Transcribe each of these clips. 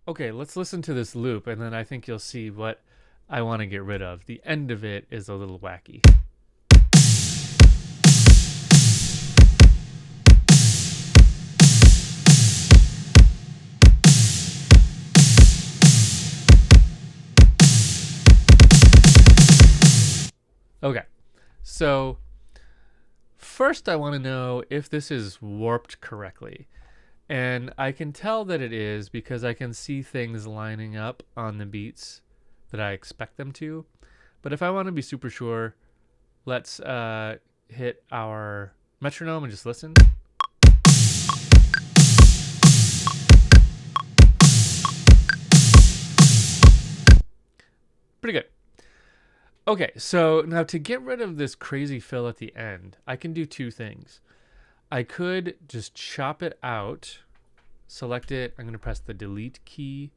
Okay, let's listen to this loop, and then I think you'll see what I want to get rid of. The end of it is a little wacky. Okay, so first I want to know if this is warped correctly. And I can tell that it is because I can see things lining up on the beats that I expect them to. But if I want to be super sure, let's hit our metronome and just listen. Pretty good. Okay, so now to get rid of this crazy fill at the end, I can do two things. I could just chop it out, select it, I'm going to press the delete key,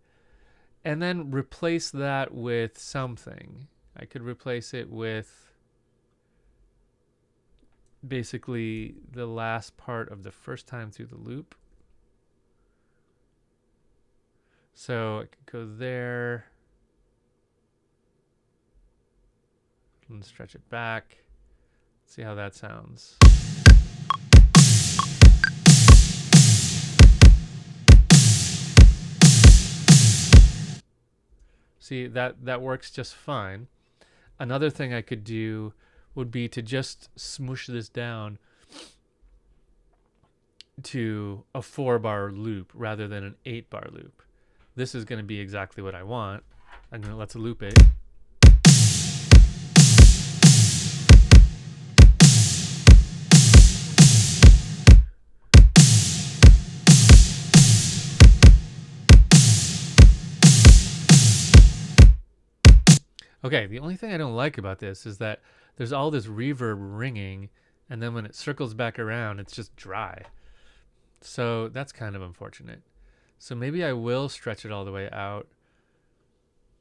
and then replace that with something. I could replace it with basically the last part of the first time through the loop. So I could go there and stretch it back. See how that sounds. See, that works just fine. Another thing I could do would be to just smoosh this down to a 4-bar loop rather than an 8-bar loop. This is going to be exactly what I want. Let's loop it. Okay, the only thing I don't like about this is that there's all this reverb ringing, and then when it circles back around, it's just dry. So that's kind of unfortunate. So maybe I will stretch it all the way out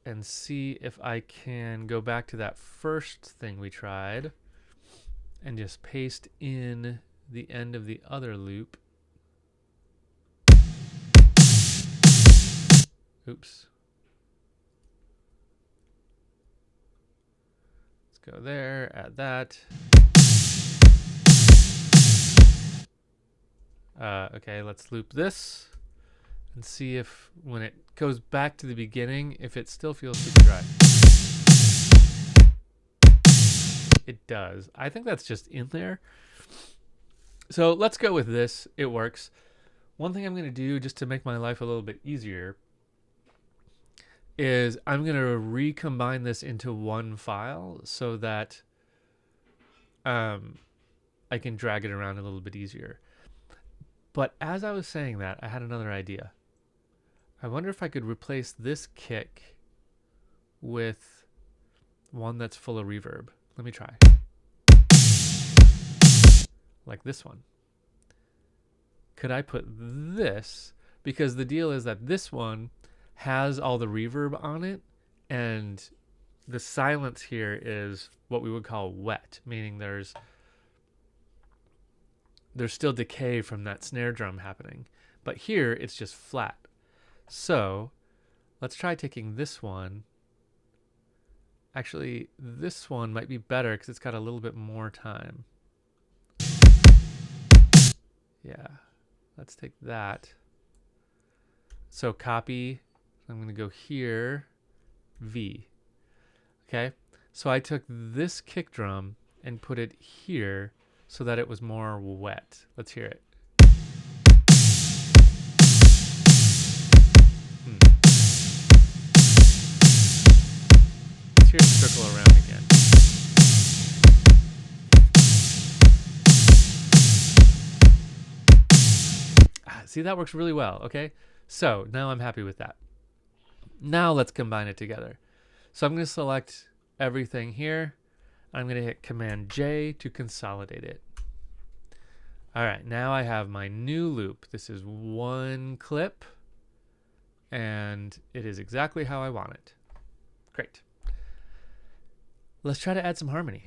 and see if I can go back to that first thing we tried and just paste in the end of the other loop. Oops. Go there, add that. Okay, let's loop this and see if when it goes back to the beginning, if it still feels super dry. It does. I think that's just in there. So let's go with this. It works. One thing I'm going to do just to make my life a little bit easier is I'm going to recombine this into one file so that I can drag it around a little bit easier. But as I was saying that, I had another idea. I wonder if I could replace this kick with one that's full of reverb. Let me try. Like this one. Could I put this? Because the deal is that this one has all the reverb on it, and the silence here is what we would call wet, meaning there's still decay from that snare drum happening. But here it's just flat. So let's try taking this one. Actually, this one might be better because it's got a little bit more time. Yeah, let's take that. So copy. I'm going to go here, V. Okay, so I took this kick drum and put it here so that it was more wet. Let's hear it. Let's hear it circle around again. See, that works really well, okay? So now I'm happy with that. Now let's combine it together. So I'm going to select everything here. I'm going to hit Command J to consolidate it. All right, now I have my new loop. This is one clip, and it is exactly how I want it. Great. Let's try to add some harmony.